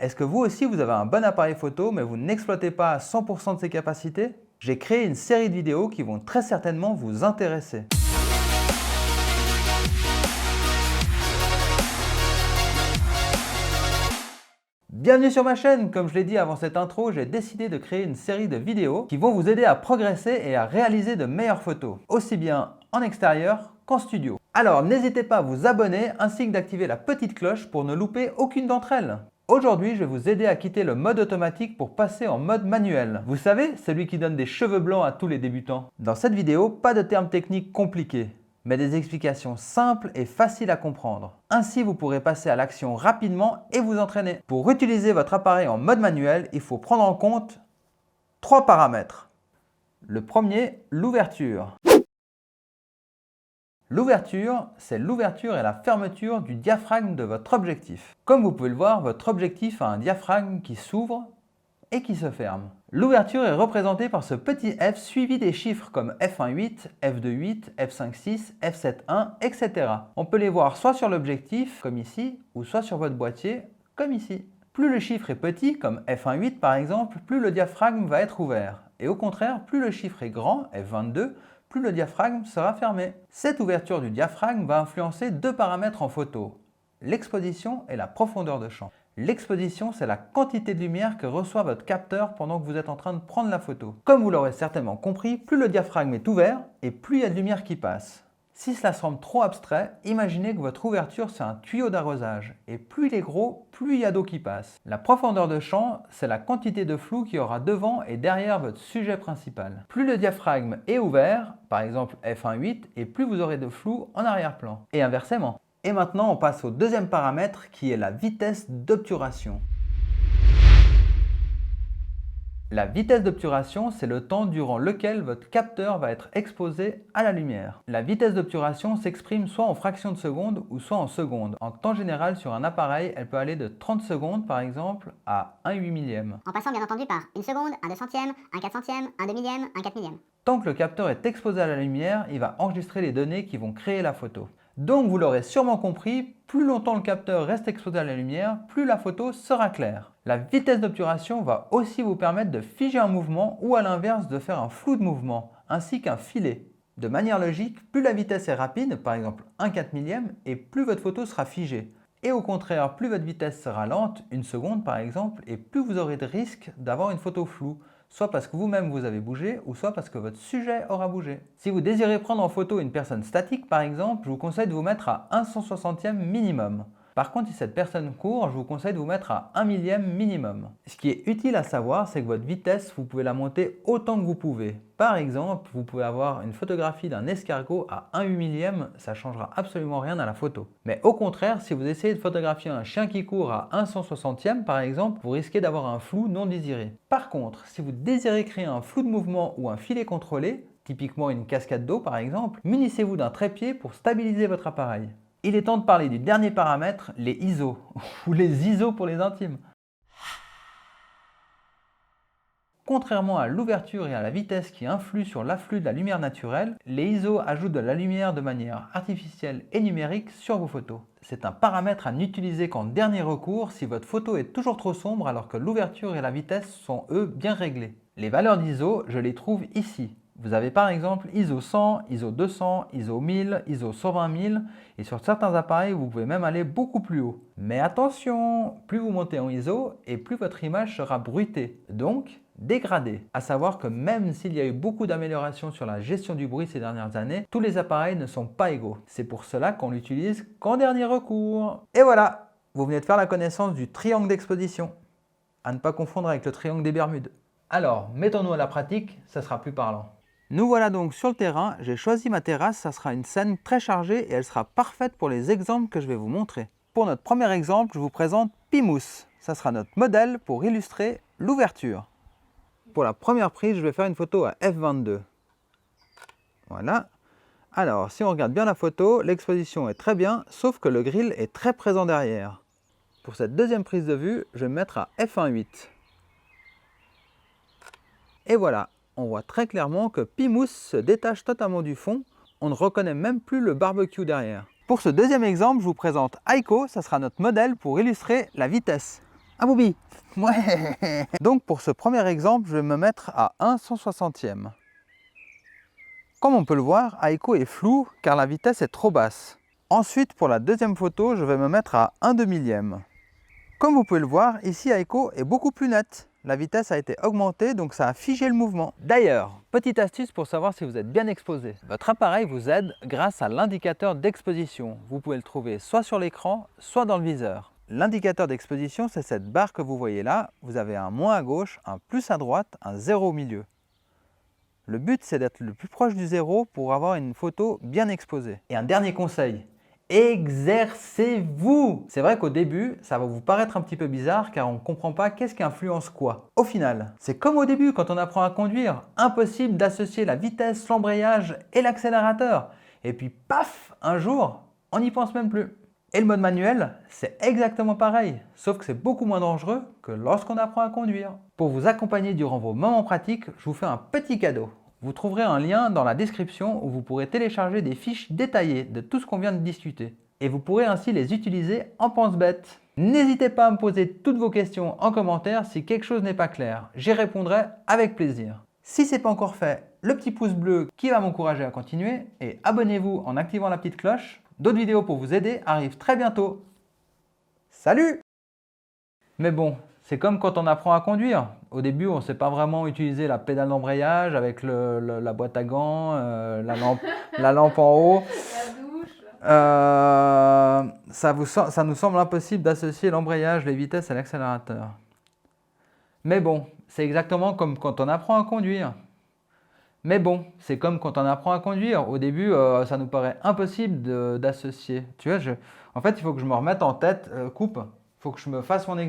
Est-ce que vous aussi vous avez un bon appareil photo mais vous n'exploitez pas à 100% de ses capacités? J'ai créé une série de vidéos qui vont très certainement vous intéresser. Bienvenue sur ma chaîne. Comme je l'ai dit avant cette intro, j'ai décidé de créer une série de vidéos qui vont vous aider à progresser et à réaliser de meilleures photos, aussi bien en extérieur qu'en studio. Alors n'hésitez pas à vous abonner ainsi que d'activer la petite cloche pour ne louper aucune d'entre elles. Aujourd'hui, je vais vous aider à quitter le mode automatique pour passer en mode manuel. Vous savez, celui qui donne des cheveux blancs à tous les débutants. Dans cette vidéo, pas de termes techniques compliqués, mais des explications simples et faciles à comprendre. Ainsi, vous pourrez passer à l'action rapidement et vous entraîner. Pour utiliser votre appareil en mode manuel, il faut prendre en compte 3 paramètres. Le premier, l'ouverture. L'ouverture, c'est l'ouverture et la fermeture du diaphragme de votre objectif. Comme vous pouvez le voir, votre objectif a un diaphragme qui s'ouvre et qui se ferme. L'ouverture est représentée par ce petit f suivi des chiffres comme f1.8, f2.8, f5.6, f7.1, etc. On peut les voir soit sur l'objectif, comme ici, ou soit sur votre boîtier, comme ici. Plus le chiffre est petit, comme f1.8 par exemple, plus le diaphragme va être ouvert. Et au contraire, plus le chiffre est grand, f22, plus le diaphragme sera fermé. Cette ouverture du diaphragme va influencer 2 paramètres en photo, l'exposition et la profondeur de champ. L'exposition, c'est la quantité de lumière que reçoit votre capteur pendant que vous êtes en train de prendre la photo. Comme vous l'aurez certainement compris, plus le diaphragme est ouvert et plus il y a de lumière qui passe. Si cela semble trop abstrait, imaginez que votre ouverture c'est un tuyau d'arrosage et plus il est gros, plus il y a d'eau qui passe. La profondeur de champ, c'est la quantité de flou qu'il y aura devant et derrière votre sujet principal. Plus le diaphragme est ouvert, par exemple f1.8, et plus vous aurez de flou en arrière-plan. Et inversement. Et maintenant, on passe au deuxième paramètre qui est la vitesse d'obturation. La vitesse d'obturation, c'est le temps durant lequel votre capteur va être exposé à la lumière. La vitesse d'obturation s'exprime soit en fractions de seconde ou soit en secondes. En temps général, sur un appareil, elle peut aller de 30 secondes par exemple à 1/8 millième. En passant bien entendu par 1 seconde, 1 200e, 1 400e, 1 2 millième, 1 4 millième. Tant que le capteur est exposé à la lumière, il va enregistrer les données qui vont créer la photo. Donc vous l'aurez sûrement compris, plus longtemps le capteur reste exposé à la lumière, plus la photo sera claire. La vitesse d'obturation va aussi vous permettre de figer un mouvement ou à l'inverse de faire un flou de mouvement, ainsi qu'un filet. De manière logique, plus la vitesse est rapide, par exemple 1/4 millième, et plus votre photo sera figée. Et au contraire, plus votre vitesse sera lente, 1 seconde par exemple, et plus vous aurez de risques d'avoir une photo floue, soit parce que vous-même vous avez bougé, ou soit parce que votre sujet aura bougé. Si vous désirez prendre en photo une personne statique par exemple, je vous conseille de vous mettre à 1/160e minimum. Par contre, si cette personne court, je vous conseille de vous mettre à 1 millième minimum. Ce qui est utile à savoir, c'est que votre vitesse, vous pouvez la monter autant que vous pouvez. Par exemple, vous pouvez avoir une photographie d'un escargot à 1/8 millième, ça ne changera absolument rien à la photo. Mais au contraire, si vous essayez de photographier un chien qui court à 1/160e par exemple, vous risquez d'avoir un flou non désiré. Par contre, si vous désirez créer un flou de mouvement ou un filet contrôlé, typiquement une cascade d'eau par exemple, munissez-vous d'un trépied pour stabiliser votre appareil. Il est temps de parler du dernier paramètre, les ISO, ou les ISO pour les intimes. Contrairement à l'ouverture et à la vitesse qui influent sur l'afflux de la lumière naturelle, les ISO ajoutent de la lumière de manière artificielle et numérique sur vos photos. C'est un paramètre à n'utiliser qu'en dernier recours si votre photo est toujours trop sombre alors que l'ouverture et la vitesse sont eux bien réglés. Les valeurs d'ISO, je les trouve ici. Vous avez par exemple ISO 100, ISO 200, ISO 1000, ISO 120 000 et sur certains appareils vous pouvez même aller beaucoup plus haut. Mais attention, plus vous montez en ISO et plus votre image sera bruitée, donc dégradée. À savoir que même s'il y a eu beaucoup d'améliorations sur la gestion du bruit ces dernières années, tous les appareils ne sont pas égaux. C'est pour cela qu'on l'utilise qu'en dernier recours. Et voilà, vous venez de faire la connaissance du triangle d'exposition. À ne pas confondre avec le triangle des Bermudes. Alors, mettons-nous à la pratique, ça sera plus parlant. Nous voilà donc sur le terrain, j'ai choisi ma terrasse, ça sera une scène très chargée et elle sera parfaite pour les exemples que je vais vous montrer. Pour notre premier exemple, je vous présente Pimous. Ça sera notre modèle pour illustrer l'ouverture. Pour la première prise, je vais faire une photo à f22. Voilà. Alors, si on regarde bien la photo, l'exposition est très bien, sauf que le grill est très présent derrière. Pour cette deuxième prise de vue, je vais me mettre à f1.8. Et voilà. On voit très clairement que Pimous se détache totalement du fond, on ne reconnaît même plus le barbecue derrière. Pour ce deuxième exemple, je vous présente Aiko, ça sera notre modèle pour illustrer la vitesse. Un booby. Ouais. Donc pour ce premier exemple, je vais me mettre à 1/160e. Comme on peut le voir, Aiko est flou car la vitesse est trop basse. Ensuite, pour la deuxième photo, je vais me mettre à 1/2000e. Comme vous pouvez le voir, ici Aiko est beaucoup plus nette. La vitesse a été augmentée, donc ça a figé le mouvement. D'ailleurs, petite astuce pour savoir si vous êtes bien exposé. Votre appareil vous aide grâce à l'indicateur d'exposition. Vous pouvez le trouver soit sur l'écran, soit dans le viseur. L'indicateur d'exposition, c'est cette barre que vous voyez là. Vous avez un moins à gauche, un plus à droite, un 0 au milieu. Le but, c'est d'être le plus proche du 0 pour avoir une photo bien exposée. Et un dernier conseil, exercez-vous! C'est vrai qu'au début, ça va vous paraître un petit peu bizarre car on ne comprend pas qu'est-ce qui influence quoi. Au final, c'est comme au début quand on apprend à conduire, impossible d'associer la vitesse, l'embrayage et l'accélérateur. Et puis paf, un jour, on n'y pense même plus. Et le mode manuel, c'est exactement pareil, sauf que c'est beaucoup moins dangereux que lorsqu'on apprend à conduire. Pour vous accompagner durant vos moments pratiques, je vous fais un petit cadeau. Vous trouverez un lien dans la description où vous pourrez télécharger des fiches détaillées de tout ce qu'on vient de discuter. Et vous pourrez ainsi les utiliser en pense-bête. N'hésitez pas à me poser toutes vos questions en commentaire si quelque chose n'est pas clair. J'y répondrai avec plaisir. Si ce n'est pas encore fait, le petit pouce bleu qui va m'encourager à continuer et abonnez-vous en activant la petite cloche. D'autres vidéos pour vous aider arrivent très bientôt. Salut! Mais bon, c'est comme quand on apprend à conduire. Au début, on ne sait pas vraiment utiliser la pédale d'embrayage avec la boîte à gants, la lampe en haut. La douche. Ça nous semble impossible d'associer l'embrayage, les vitesses et l'accélérateur. Mais bon, c'est exactement comme quand on apprend à conduire. Mais bon, c'est comme quand on apprend à conduire. Au début, ça nous paraît impossible d'associer. Tu vois, en fait, il faut que je me remette en tête, coupe. Il faut que je me fasse mon exemple.